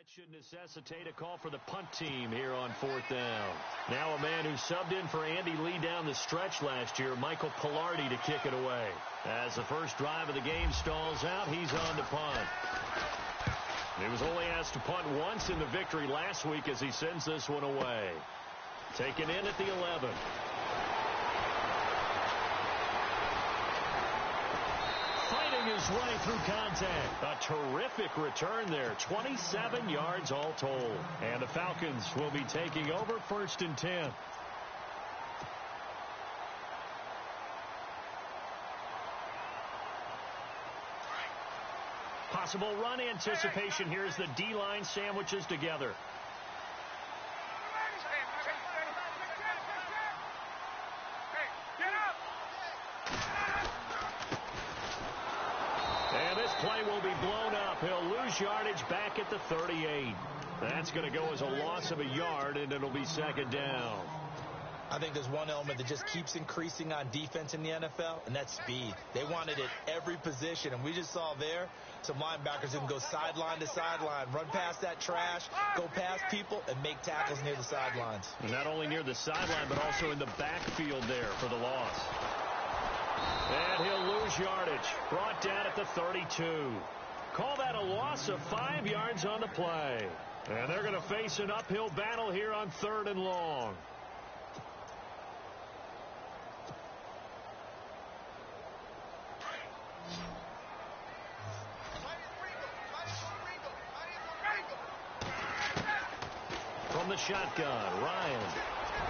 that should necessitate a call for the punt team here on 4th down. Now a man who subbed in for Andy Lee down the stretch last year, Michael Pilardi, to kick it away. As the first drive of the game stalls out, he's on to punt. He was only asked to punt once in the victory last week as he sends this one away. Taken in at the 11. Fighting his way through contact. A terrific return there. 27 yards all told. And the Falcons will be taking over 1st and 10. Possible run anticipation here as the D-line sandwiches together. And this play will be blown up. He'll lose yardage back at the 38. That's going to go as a loss of a yard, and it'll be 2nd down. I think there's one element that just keeps increasing on defense in the NFL, and that's speed. They want it at every position, and we just saw there some linebackers who can go sideline to sideline, run past that trash, go past people, and make tackles near the sidelines. And not only near the sideline, but also in the backfield there for the loss. And he'll lose yardage. Brought down at the 32. Call that a loss of 5 yards on the play. And they're going to face an uphill battle here on 3rd and long. From the shotgun, Ryan.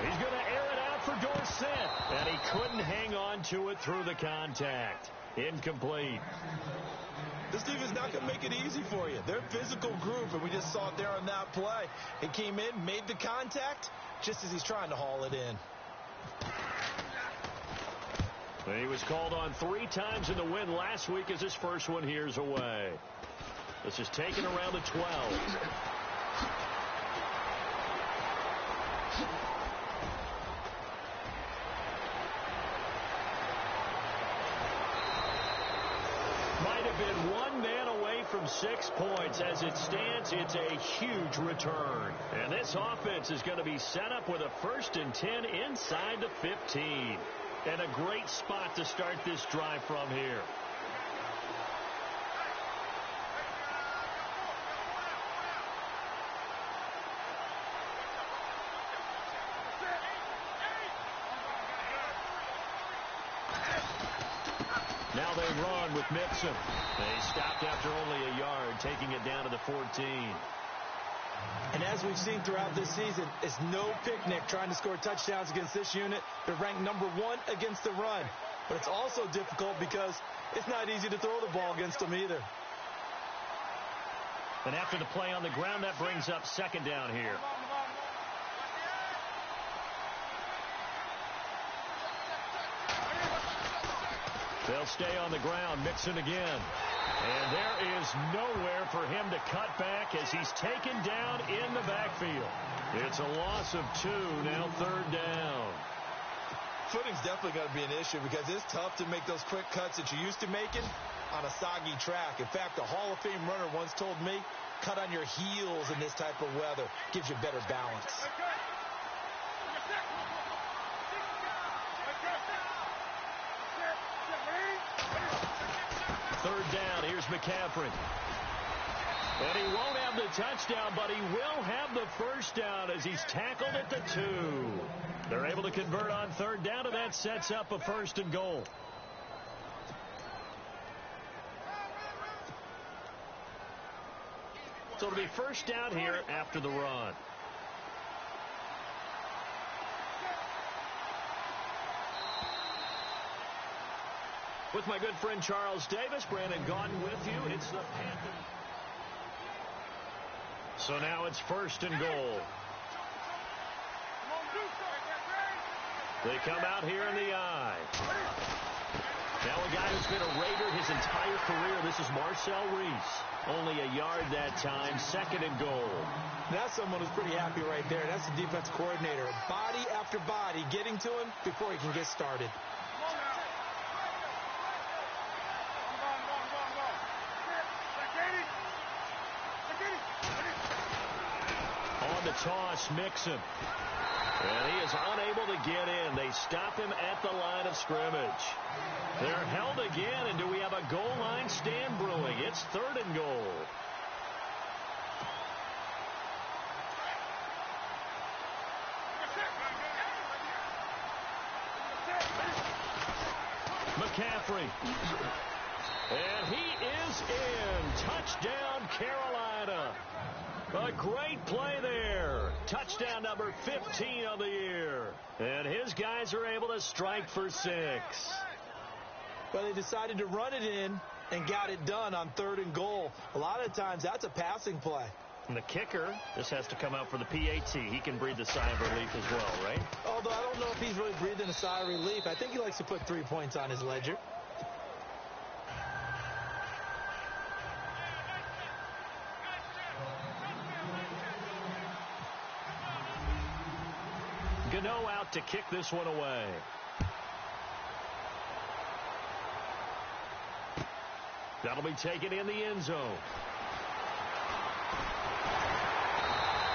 He's going to air it out for Dorsett. And he couldn't hang on to it through the contact. Incomplete. This defense is not going to make it easy for you. They're a physical group, and we just saw it there on that play. He came in, made the contact, just as he's trying to haul it in. He was called on 3 times in the win last week as his first one here's away. This is taken around the 12. Been one man away from 6 points. As it stands, it's a huge return. And this offense is going to be set up with a 1st and 10 inside the 15. And a great spot to start this drive from here. Now they run with Mixon. They stopped after only a yard, taking it down to the 14. And as we've seen throughout this season, it's no picnic trying to score touchdowns against this unit. They're ranked number 1 against the run. But it's also difficult because it's not easy to throw the ball against them either. And after the play on the ground, that brings up 2nd down here. They'll stay on the ground. Mixon again. And there is nowhere for him to cut back as he's taken down in the backfield. It's a loss of 2, now 3rd down. Footing's definitely going to be an issue because it's tough to make those quick cuts that you're used to making on a soggy track. In fact, a Hall of Fame runner once told me, cut on your heels in this type of weather. Gives you better balance. 3rd down. Here's McCaffrey. And he won't have the touchdown, but he will have the 1st down as he's tackled at the 2. They're able to convert on 3rd down, and that sets up a 1st and goal. So it'll be 1st down here after the run. With my good friend Charles Davis, Brandon Gaudin with you. It's the Panthers. So now it's 1st and goal. They come out here in the I. Now a guy who's been a Raider his entire career. This is Marcel Reese. Only a yard that time. 2nd and goal. That's someone who's pretty happy right there. That's the defense coordinator. Body after body getting to him before he can get started. toss, Mixon. And he is unable to get in. They stop him at the line of scrimmage. They're held again, and do we have a goal line stand brewing? It's 3rd and goal. McCaffrey. And he is in. Touchdown, Carolina. A great play there. Touchdown number 15 of the year. And his guys are able to strike for 6. Well, they decided to run it in and got it done on 3rd and goal. A lot of times that's a passing play. And the kicker, this has to come out for the PAT. He can breathe a sigh of relief as well, right? Although I don't know if he's really breathing a sigh of relief. I think he likes to put 3 points on his ledger. Gano out to kick this one away. That'll be taken in the end zone.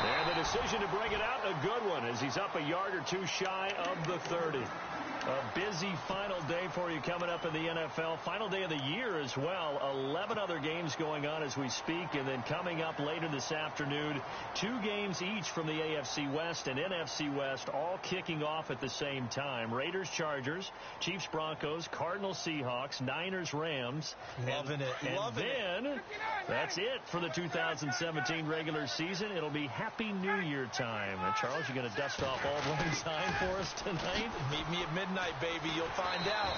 And the decision to bring it out, a good one, as he's up a yard or 2 shy of the 30. A busy final day for you coming up in the NFL. Final day of the year as well. 11 other games going on as we speak. And then coming up later this afternoon, 2 games each from the AFC West and NFC West, all kicking off at the same time. Raiders, Chargers, Chiefs, Broncos, Cardinals, Seahawks, Niners, Rams. Loving it. And then that's it for the 2017 regular season. It'll be Happy New Year time. And Charles, you going to dust off all Lang Syne for us tonight? Meet me at midnight, baby. You'll find out.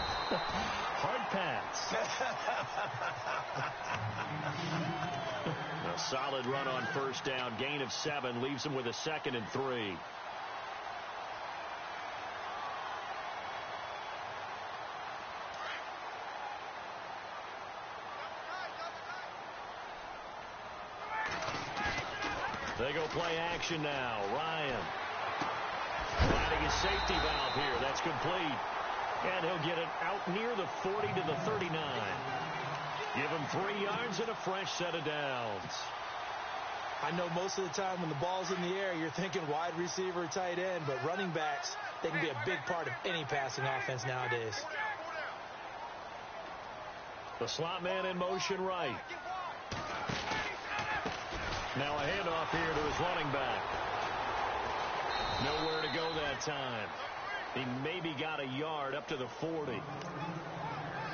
Hard pass. A solid run on 1st down. Gain of 7 leaves him with a 2nd and 3. They go play action now. Ryan finding his safety valve here. That's complete. And he'll get it out near the 40 to the 39. Give him 3 yards and a fresh set of downs. I know most of the time when the ball's in the air, you're thinking wide receiver, tight end, but running backs, they can be a big part of any passing offense nowadays. The slot man in motion right. Now a handoff here to his running back. Nowhere to go that time. He maybe got a yard up to the 40.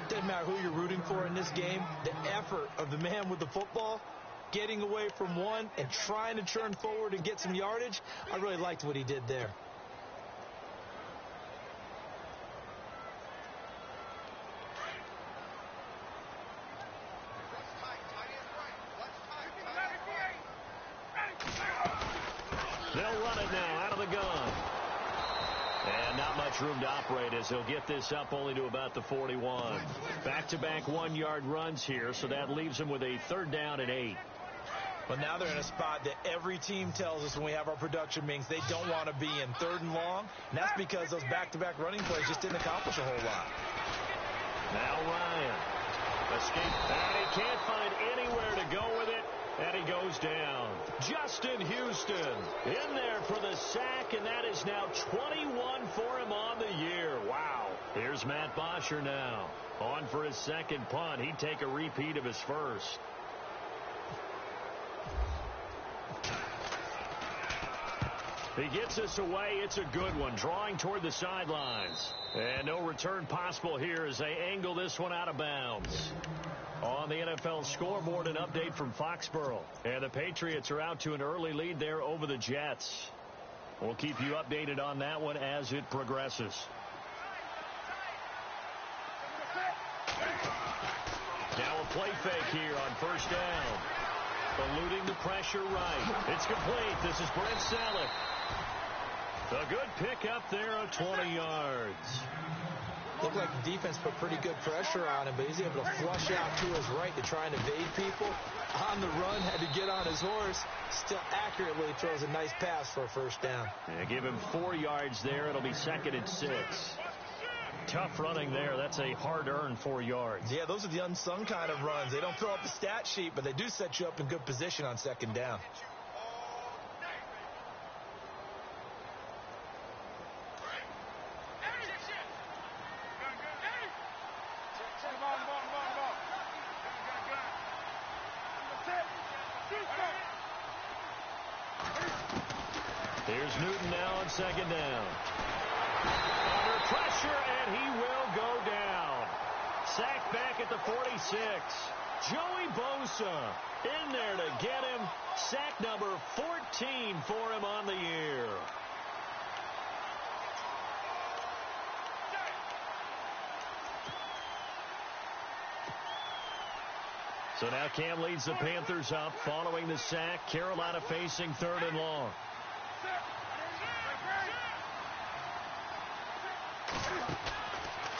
Doesn't matter who you're rooting for in this game. The effort of the man with the football, getting away from one and trying to turn forward and get some yardage, I really liked what he did there. They'll run it now out of the gun. And not much room to operate as he'll get this up only to about the 41. Back-to-back 1-yard runs here, so that leaves him with a 3rd down and 8. But now they're in a spot that every team tells us when we have our production meetings they don't want to be in, 3rd and long. And that's because those back-to-back running plays just didn't accomplish a whole lot. Now Ryan. Escape. And he can't find anywhere to go with it. And he goes down. Justin Houston in there for the sack, and that is now 21 for him on the year. Wow. Here's Matt Bosher now. On for his 2nd punt. He'd take a repeat of his 1st. He gets us away. It's a good one. Drawing toward the sidelines. And no return possible here as they angle this one out of bounds. On the NFL scoreboard, an update from Foxborough. And the Patriots are out to an early lead there over the Jets. We'll keep you updated on that one as it progresses. Now a play fake here on 1st down. Eluding the pressure right. It's complete. This is Brent Selleck. A good pickup there of 20 yards. Looked like the defense put pretty good pressure on him, but he's able to flush out to his right to try and evade people. On the run, had to get on his horse. Still accurately throws a nice pass for a 1st down. Yeah, give him 4 yards there. It'll be 2nd and 6. Tough running there. That's a hard-earned 4 yards. Yeah, those are the unsung kind of runs. They don't fill up the stat sheet, but they do set you up in good position on 2nd down. Here's Newton now on second down. Under pressure, and he will go down. Sacked back at the 46. Joey Bosa in there to get him. Sack number 14 for him on the year. So now Cam leads the Panthers up following the sack. Carolina facing 3rd and long.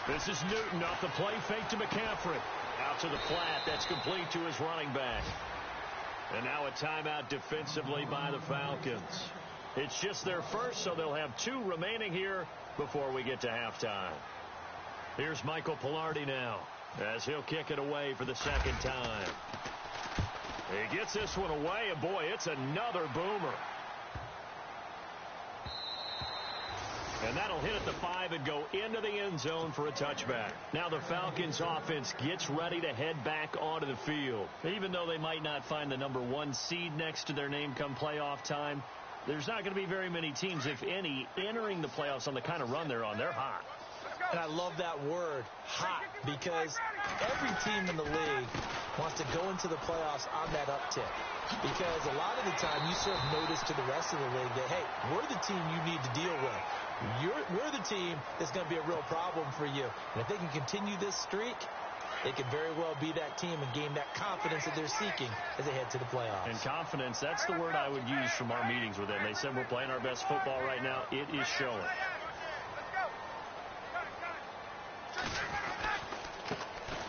This is Newton off the play fake to McCaffrey. Out to the flat. That's complete to his running back. And now a timeout defensively by the Falcons. It's just their first, so they'll have 2 remaining here before we get to halftime. Here's Michael Pilardi now as he'll kick it away for the 2nd time. He gets this one away, and boy, it's another boomer. And that'll hit at the 5 and go into the end zone for a touchback. Now the Falcons offense gets ready to head back onto the field. Even though they might not find the number 1 seed next to their name come playoff time, there's not going to be very many teams, if any, entering the playoffs on the kind of run they're on. They're hot. And I love that word, hot, because every team in the league wants to go into the playoffs on that uptick. Because a lot of the time you serve notice to the rest of the league that, hey, we're the team you need to deal with. We're the team that's going to be a real problem for you. And if they can continue this streak, they could very well be that team and gain that confidence that they're seeking as they head to the playoffs. And confidence, that's the word I would use from our meetings with them. They said we're playing our best football right now. It is showing.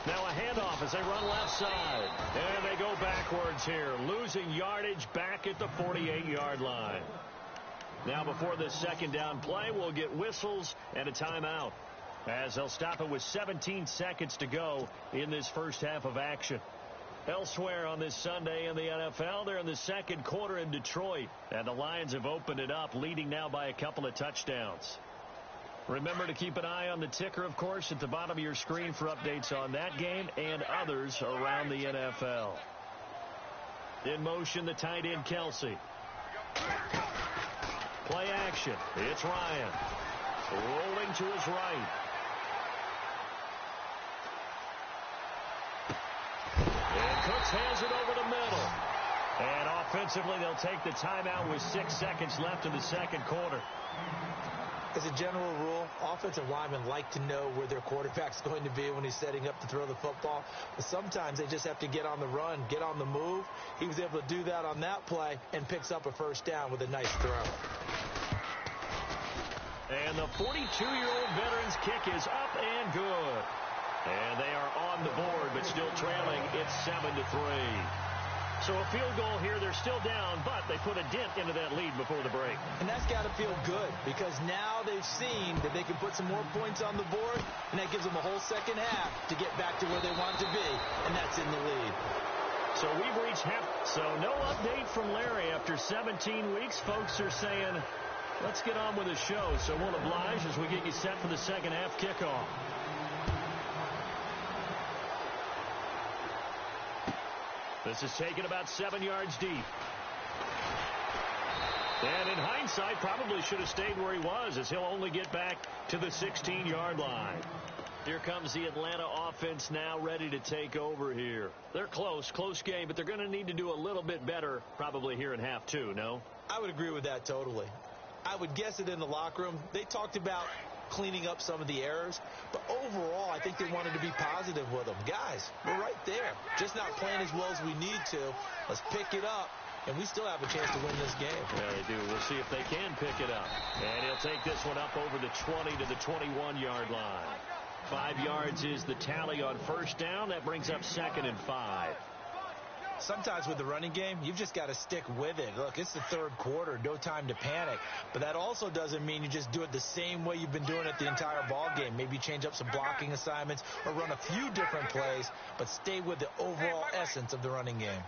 Now a handoff as they run left side. And they go backwards here, losing yardage back at the 48-yard line. Now before this 2nd down play, we'll get whistles and a timeout, as they'll stop it with 17 seconds to go in this first half of action. Elsewhere on this Sunday in the NFL, they're in the 2nd quarter in Detroit, and the Lions have opened it up, leading now by a couple of touchdowns. Remember to keep an eye on the ticker, of course, at the bottom of your screen for updates on that game and others around the NFL. In motion, the tight end, Kelsey. Play action. It's Ryan. Rolling to his right. And Cooks has it over the middle. And offensively, they'll take the timeout with 6 seconds left in the 2nd quarter. As a general rule, offensive linemen like to know where their quarterback's going to be when he's setting up to throw the football. But sometimes they just have to get on the run, get on the move. He was able to do that on that play and picks up a 1st down with a nice throw. And the 42-year-old veteran's kick is up and good. And they are on the board, but still trailing. It's 7-3. So a field goal here, they're still down, but they put a dent into that lead before the break. And that's got to feel good, because now they've seen that they can put some more points on the board, and that gives them a whole 2nd half to get back to where they want to be, and that's in the lead. So we've reached half. So no update from Larry after 17 weeks. Folks are saying, let's get on with the show. So we'll oblige as we get you set for the 2nd half kickoff. This is taken about 7 yards deep. And in hindsight, probably should have stayed where he was, as he'll only get back to the 16-yard line. Here comes the Atlanta offense now ready to take over here. They're close game, but they're going to need to do a little bit better probably here in half 2, no? I would agree with that totally. I would guess it in the locker room. They talked about cleaning up some of the errors, but overall, I think they wanted to be positive with them. Guys, we're right there. Just not playing as well as we need to. Let's pick it up, and we still have a chance to win this game. Yeah, they do. We'll see if they can pick it up. And he'll take this one up over the 20 to the 21-yard line. 5 yards is the tally on 1st down. That brings up 2nd and 5. Sometimes with the running game, you've just got to stick with it. Look, it's the 3rd quarter, no time to panic. But that also doesn't mean you just do it the same way you've been doing it the entire ball game. Maybe change up some blocking assignments or run a few different plays, but stay with the overall essence of the running game.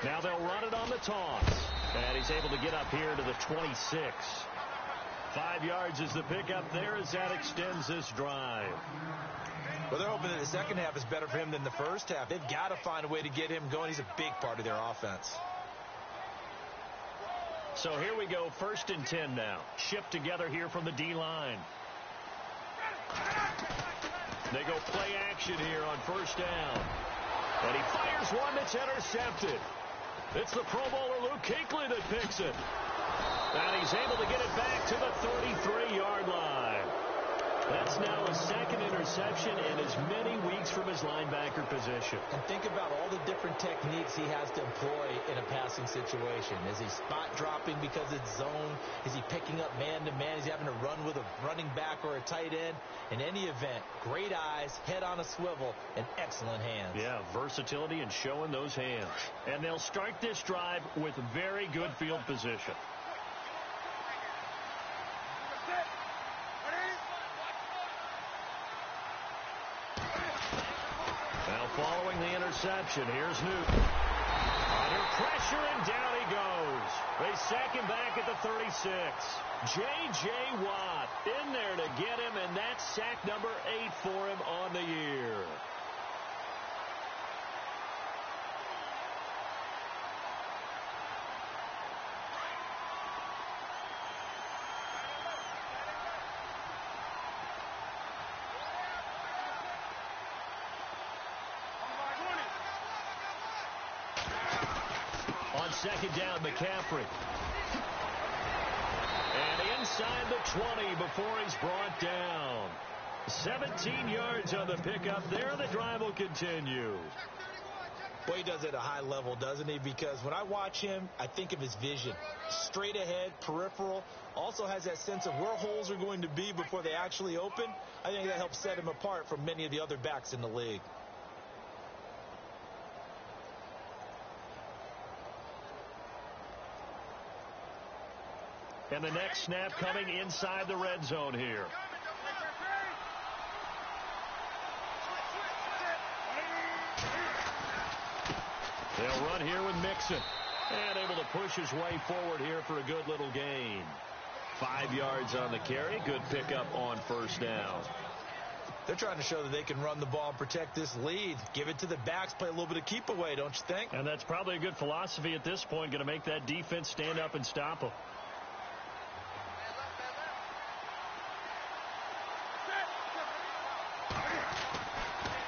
Now they'll run it on the toss. And he's able to get up here to the 26. 5 yards is the pickup there as that extends this drive. Well, they're hoping that the second half is better for him than the first half. They've got to find a way to get him going. He's a big part of their offense. So here we go, 1st and 10 now. Shift together here from the D-line. They go play action here on 1st down. And he fires one that's intercepted. It's the Pro Bowler Luke Kuechly that picks it. And he's able to get it back to the 33-yard line. That's now his 2nd interception in as many weeks from his linebacker position. And think about all the different techniques he has to employ in a passing situation. Is he spot dropping because it's zone? Is he picking up man-to-man? Is he having to run with a running back or a tight end? In any event, great eyes, head on a swivel, and excellent hands. Yeah, versatility and showing those hands. And they'll start this drive with very good field position. Now following the interception, here's Newton. Under pressure, and down he goes. They sack him back at the 36. J.J. Watt in there to get him, and that's sack number 8 for him on the year. On 2nd down, McCaffrey. And inside the 20 before he's brought down. 17 yards on the pickup there. The drive will continue. Boy, he does it at a high level, doesn't he? Because when I watch him, I think of his vision. Straight ahead, peripheral. Also has that sense of where holes are going to be before they actually open. I think that helps set him apart from many of the other backs in the league. And the next snap coming inside the red zone here. They'll run here with Mixon. And able to push his way forward here for a good little gain. 5 yards on the carry. Good pickup on 1st down. They're trying to show that they can run the ball and protect this lead. Give it to the backs, play a little bit of keep away, don't you think? And that's probably a good philosophy at this point. Going to make that defense stand up and stop them.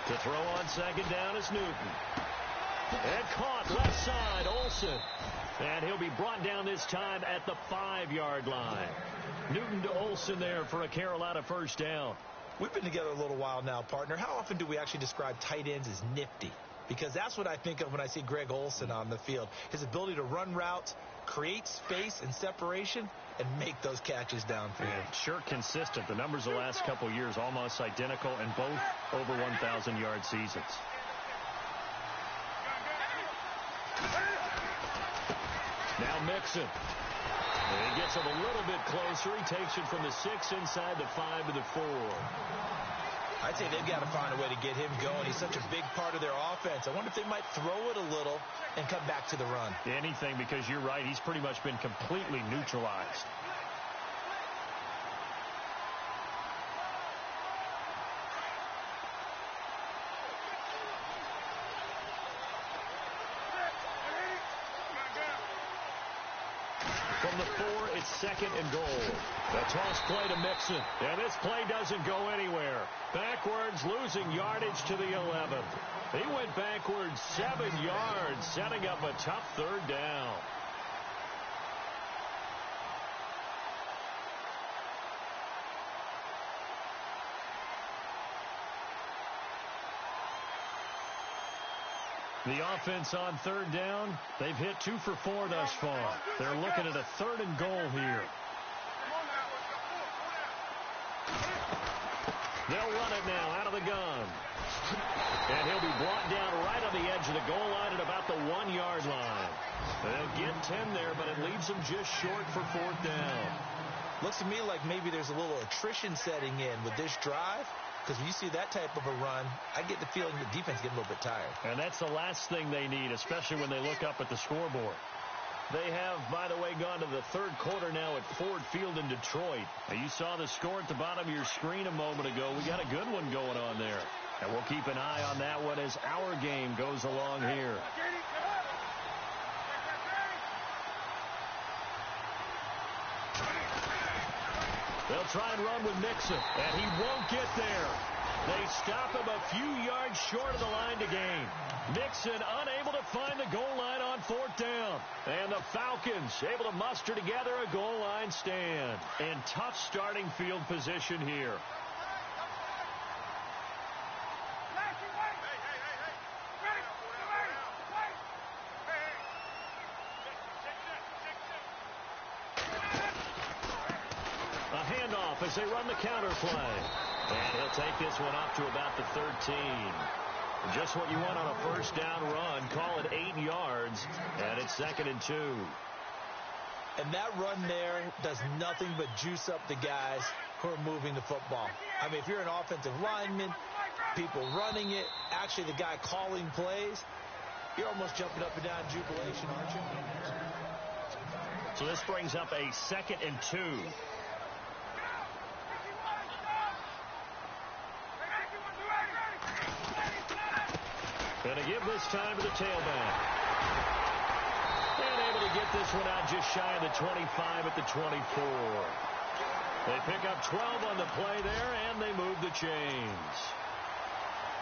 To throw on 2nd down is Newton. And caught left side, Olsen. And he'll be brought down this time at the 5-yard line. Newton to Olsen there for a Carolina 1st down. We've been together a little while now, partner. How often do we actually describe tight ends as nifty? Because that's what I think of when I see Greg Olsen on the field. His ability to run routes, create space and separation, and make those catches downfield. And sure consistent. The numbers the last couple years almost identical, and both over 1,000-yard seasons. Now Mixon. And he gets him a little bit closer. He takes it from the 6 inside the 5 to the 4. I'd say they've got to find a way to get him going. He's such a big part of their offense. I wonder if they might throw it a little and come back to the run. Anything, because you're right. He's pretty much been completely neutralized. From the 4, it's 2nd and goal. The toss play to Mixon. And this play doesn't go anywhere. Backwards, losing yardage to the 11. He went backwards 7 yards, setting up a tough 3rd down. The offense on 3rd down, they've hit 2 for 4 thus far. They're looking at a 3rd and goal here. They'll run it now out of the gun. And he'll be brought down right on the edge of the goal line at about the 1-yard line. They'll get 10 there, but it leaves them just short for 4th down. Looks to me like maybe there's a little attrition setting in with this drive. Because when you see that type of a run, I get the feeling the defense is getting a little bit tired. And that's the last thing they need, especially when they look up at the scoreboard. They have, by the way, gone to the 3rd quarter now at Ford Field in Detroit. Now, you saw the score at the bottom of your screen a moment ago. We got a good one going on there. And we'll keep an eye on that one as our game goes along here. They'll try and run with Mixon, and he won't get there. They stop him a few yards short of the line to gain. Mixon unable to find the goal line on 4th down. And the Falcons able to muster together a goal line stand. In tough starting field position here. A handoff as they run the counter play. And he'll take this one up to about the 13. Just what you want on a first down run. Call it 8 yards, and it's 2nd and 2. And that run there does nothing but juice up the guys who are moving the football. I mean, if you're an offensive lineman, people running it, actually the guy calling plays, you're almost jumping up and down in jubilation, aren't you? So this brings up a 2nd and 2. Going to give this time to the tailback. And able to get this one out just shy of the 25 at the 24. They pick up 12 on the play there, and they move the chains.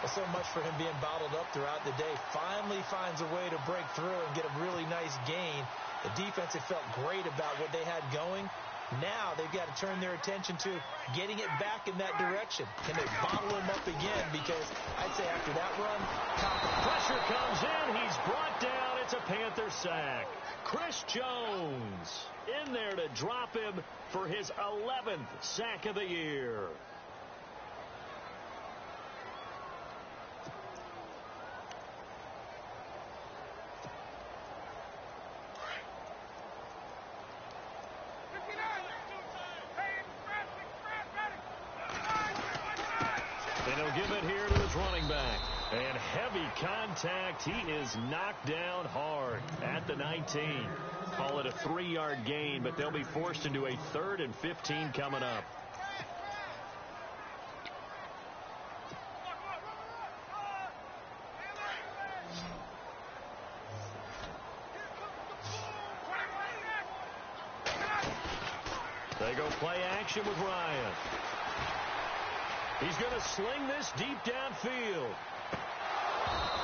Well, so much for him being bottled up throughout the day. Finally finds a way to break through and get a really nice gain. The defense had felt great about what they had going. Now they've got to turn their attention to getting it back in that direction. Can they bottle him up again? Because I'd say after that run, pressure comes in. He's brought down. It's a Panther sack. Chris Jones in there to drop him for his 11th sack of the year. And he'll give it here to his running back. And heavy contact. He is knocked down hard at the 19. Call it a 3-yard gain, but they'll be forced into a 3rd and 15 coming up. They go play action with Ryan. He's going to sling this deep downfield.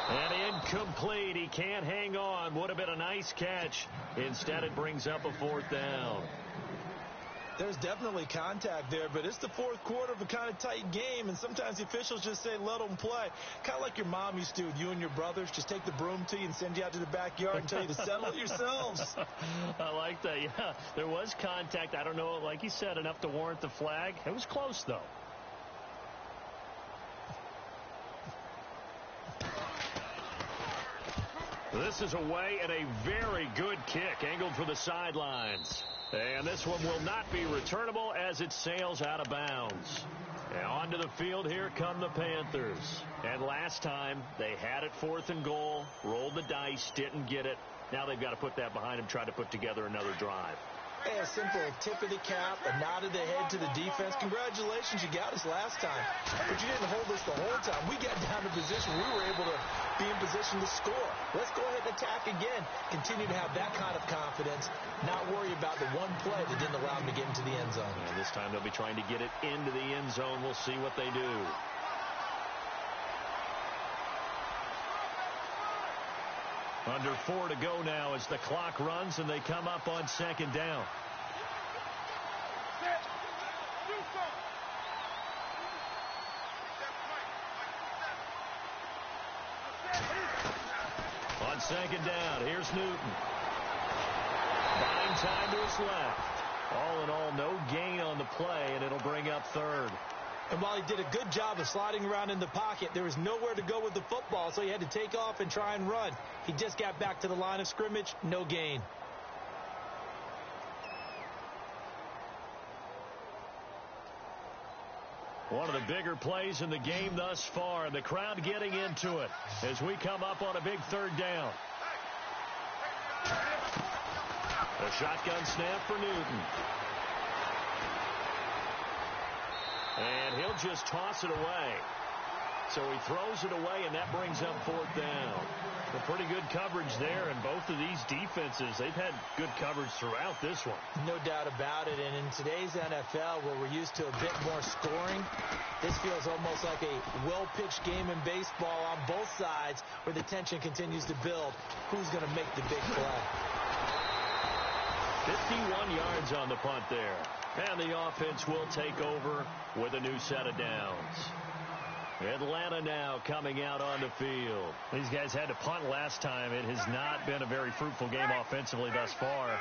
And incomplete. He can't hang on. Would have been a nice catch. Instead, it brings up a 4th down. There's definitely contact there, but it's the 4th quarter of a kind of tight game, and sometimes the officials just say, let them play. Kind of like your mom used to with you and your brothers. Just take the broom to you and send you out to the backyard and tell you to settle it yourselves. I like that. Yeah, there was contact. I don't know, like you said, enough to warrant the flag. It was close, though. This is away and a very good kick angled for the sidelines. And this one will not be returnable as it sails out of bounds. And onto the field here come the Panthers. And last time they had it 4th and goal, rolled the dice, didn't get it. Now they've got to put that behind them, try to put together another drive. Hey, a simple tip of the cap, a nod of the head to the defense. Congratulations, you got us last time. But you didn't hold us the whole time. We got down to position. We were able to be in position to score. Let's go ahead and attack again. Continue to have that kind of confidence. Not worry about the one play that didn't allow them to get into the end zone. And this time they'll be trying to get it into the end zone. We'll see what they do. Under 4 to go now as the clock runs and they come up on 2nd down. On 2nd down, here's Newton. Buying time to his left. All in all, no gain on the play, and it'll bring up 3rd. And while he did a good job of sliding around in the pocket, there was nowhere to go with the football, so he had to take off and try and run. He just got back to the line of scrimmage, no gain. One of the bigger plays in the game thus far, and the crowd getting into it as we come up on a big 3rd down. A shotgun snap for Newton. And he'll just toss it away. So he throws it away, and that brings up fourth down. A pretty good coverage there, and both of these defenses, they've had good coverage throughout this one. No doubt about it, and in today's NFL, where we're used to a bit more scoring, this feels almost like a well-pitched game in baseball on both sides where the tension continues to build. Who's going to make the big play? 51 yards on the punt there. And the offense will take over with a new set of downs. Atlanta now coming out on the field. These guys had to punt last time. It has not been a very fruitful game offensively thus far.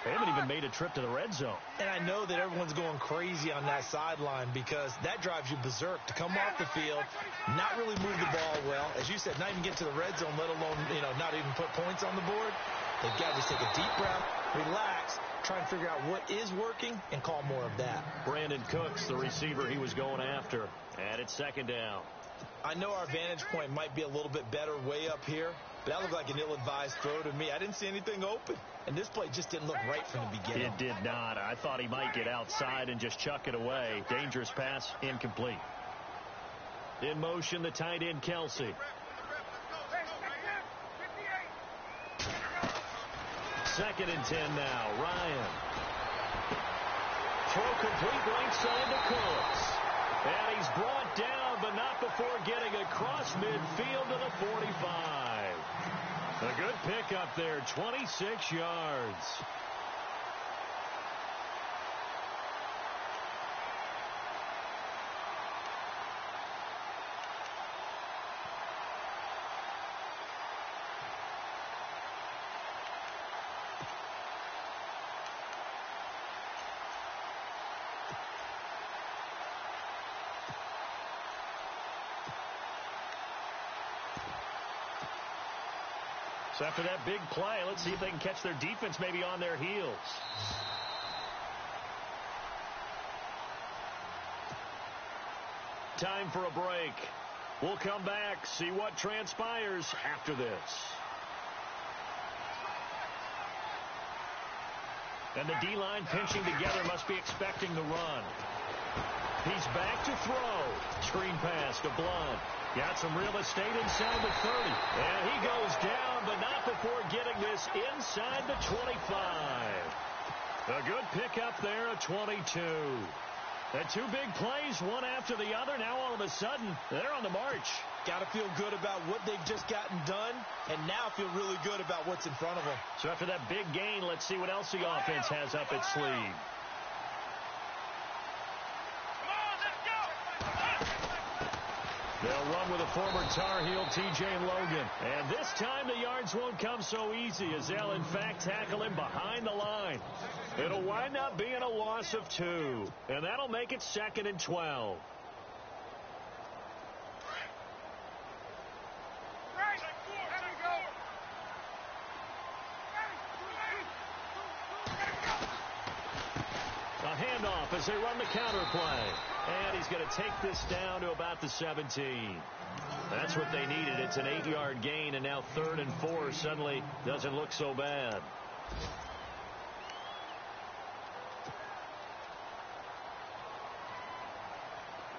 They haven't even made a trip to the red zone. And I know that everyone's going crazy on that sideline because that drives you berserk to come off the field, not really move the ball well. As you said, not even get to the red zone, let alone, not even put points on the board. They've got to just take a deep breath, relax, try and figure out what is working, and call more of that. Brandon Cooks, the receiver he was going after. And it's second down. I know our vantage point might be a little bit better way up here, but that looked like an ill-advised throw to me. I didn't see anything open, and this play just didn't look right from the beginning. It did not. I thought he might get outside and just chuck it away. Dangerous pass, incomplete. In motion, the tight end, Kelsey. Second and 10 now. Ryan. Throw complete right side to Cooks. And he's brought down, but not before getting across midfield to the 45. A good pickup there, 26 yards. So after that big play, let's see if they can catch their defense maybe on their heels. Time for a break. We'll come back, see what transpires after this. And the D-line pinching together, must be expecting the run. He's back to throw. Screen pass to Blunt. Got some real estate inside the 30. And he goes down, but not before getting this inside the 25. A good pickup there at 22. And two big plays, one after the other. Now all of a sudden, they're on the march. Got to feel good about what they've just gotten done, and now feel really good about what's in front of them. So after that big gain, let's see what else the offense has up its sleeve. They'll run with a former Tar Heel, TJ Logan. And this time the yards won't come so easy as they'll, in fact, tackle him behind the line. It'll wind up being a loss of 2. And that'll make it 2nd and 12. A handoff as they run the counter play. And he's going to take this down to about the 17. That's what they needed. It's an 8-yard gain, and now 3rd and 4 suddenly doesn't look so bad.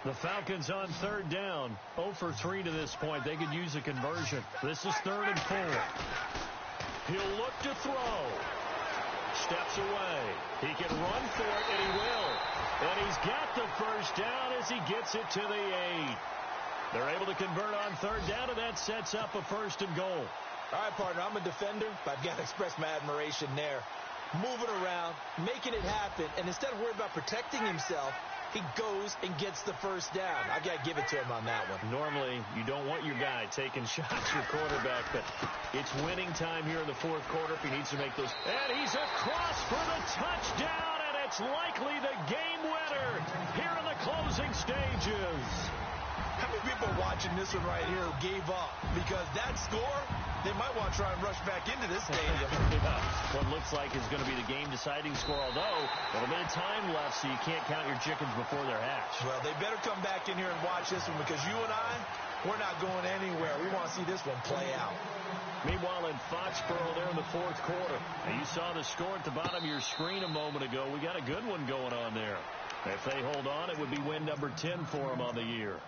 The Falcons on 3rd down. 0 for 3 to this point. They could use a conversion. This is 3rd and 4. He'll look to throw. Steps away. He can run for it, and he will. And he's got the first down as he gets it to the 8. They're able to convert on 3rd down, and that sets up a 1st and goal. All right, partner, I'm a defender, but I've got to express my admiration there. Moving around, making it happen, and instead of worrying about protecting himself, he goes and gets the first down. I got to give it to him on that one. Normally, you don't want your guy taking shots, your quarterback, but it's winning time here in the 4th quarter if he needs to make those. And he's across for the touchdown, and it's likely the game winner here in the closing stages. How many people are watching this one right here who gave up? Because that score, they might want to try and rush back into this stadium. Yeah. What looks like is going to be the game-deciding score, although a little bit of time left, so you can't count your chickens before they're hatched. Well, they better come back in here and watch this one because you and I, we're not going anywhere. We want to see this one play out. Meanwhile, in Foxborough, there in the 4th quarter. Now, you saw the score at the bottom of your screen a moment ago. We got a good one going on there. If they hold on, it would be win number 10 for them on the year.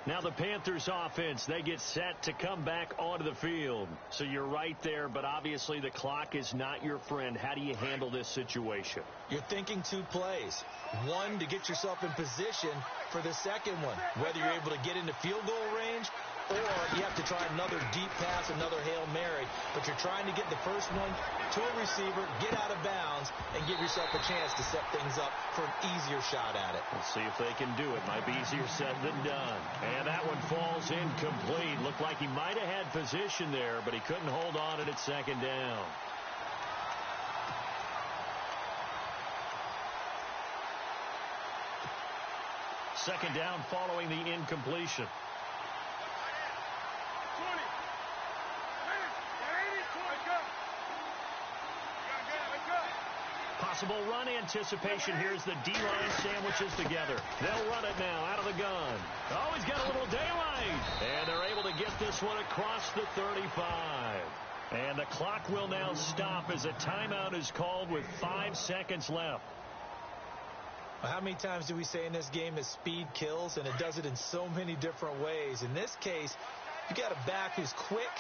Now the Panthers offense, they get set to come back onto the field. So you're right there, but obviously the clock is not your friend. How do you handle this situation? You're thinking 2 plays. One, to get yourself in position for the second one, whether you're able to get into field goal range or you have to try another deep pass, another Hail Mary. But you're trying to get the first one to a receiver, get out of bounds, and give yourself a chance to set things up for an easier shot at it. We'll see if they can do it. Might be easier said than done. And that one falls incomplete. Looked like he might have had position there, but he couldn't hold on at second down. Second down following the incompletion. Possible run anticipation. Here's the D-line sandwiches together. They'll run it now out of the gun. Oh, he's got a little daylight. And they're able to get this one across the 35. And the clock will now stop as a timeout is called with 5 seconds left. Well, how many times do we say in this game that speed kills, and it does it in so many different ways? In this case, you got a back who's quick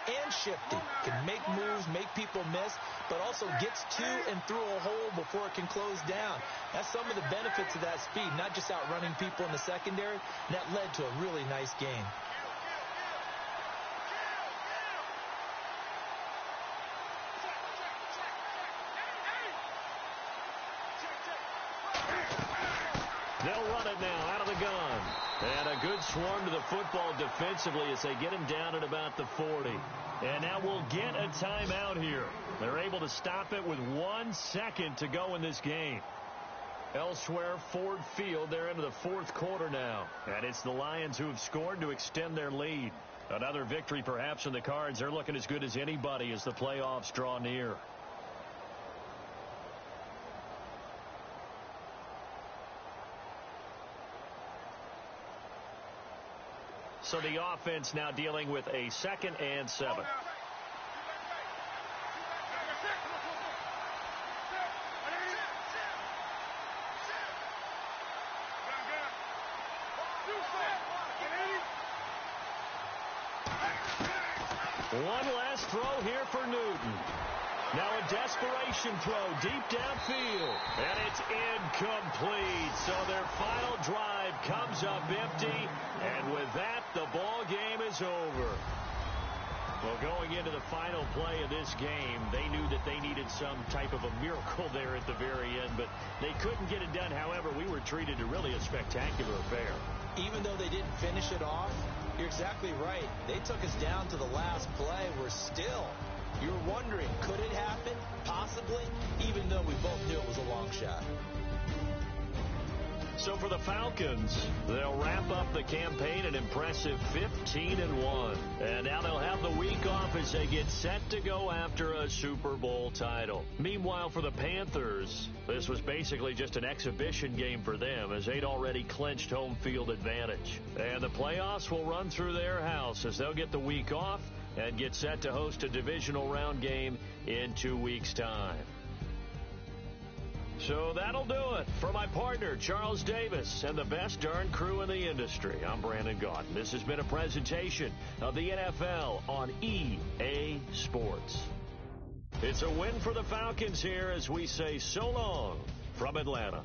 and shifty, can make moves, make people miss, but also gets to and through a hole before it can close down. That's some of the benefits of that speed, not just outrunning people in the secondary. And that led to a really nice game. They'll run it now out of the gun. And a good swarm to the football defensively as they get him down at about the 40. And now we'll get a timeout here. They're able to stop it with 1 second to go in this game. Elsewhere, Ford Field, they're into the fourth quarter now. And it's the Lions who have scored to extend their lead. Another victory perhaps in the cards. They're looking as good as anybody as the playoffs draw near. So the offense now dealing with a 2nd and 7. One last throw here for Newton. Now a desperation throw deep downfield. And it's incomplete. So their final drive comes up empty. And with that, the ball game is over. Well, going into the final play of this game, they knew that they needed some type of a miracle there at the very end, but they couldn't get it done. However, we were treated to really a spectacular affair. Even though they didn't finish it off, you're exactly right. They took us down to the last play. We're still, you're wondering, could it happen? Possibly, even though we both knew it was a long shot. So for the Falcons, they'll wrap up the campaign an impressive 15-1. And now they'll have the week off as they get set to go after a Super Bowl title. Meanwhile, for the Panthers, this was basically just an exhibition game for them as they'd already clinched home field advantage. And the playoffs will run through their house as they'll get the week off and get set to host a divisional round game in 2 weeks' time. So that'll do it. For my partner, Charles Davis, and the best darn crew in the industry, I'm Brandon Gaudin. This has been a presentation of the NFL on EA Sports. It's a win for the Falcons here as we say so long from Atlanta.